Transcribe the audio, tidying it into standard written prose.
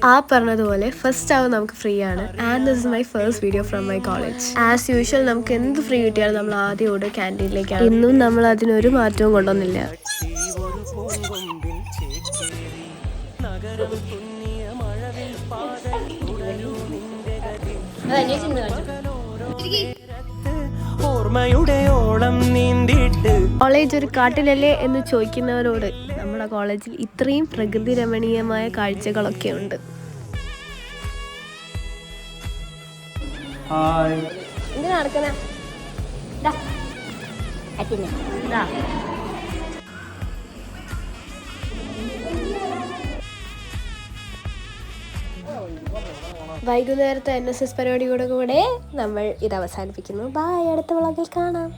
ആ പറഞ്ഞതുപോലെ ഫസ്റ്റ് ആവും നമുക്ക് ഫ്രീ ആണ്. And this is my first video from my college. As usual നമുക്ക് എന്ത് ഫ്രീ കിട്ടിയാലും നമ്മൾ ആദ്യം ഓട് ക്യാൻറ്റീനിലേക്കാണ്. ഇന്നും നമ്മൾ അതിനൊരു മാറ്റവും കൊണ്ടുവന്നില്ല. കോളേജ് ഒരു കാട്ടിലല്ലേ എന്ന് ചോദിക്കുന്നവരോട് നമ്മുടെ കോളേജിൽ ഇത്രയും പ്രകൃതി രമണീയമായ കാഴ്ചകളൊക്കെ ഉണ്ട്. വൈകുന്നേരത്തെ NSS പരിപാടിയോടെ കൂടെ നമ്മൾ ഇത് അവസാനിപ്പിക്കുന്നു. ബൈ, അടുത്ത വ്ളോഗിൽ കാണാം.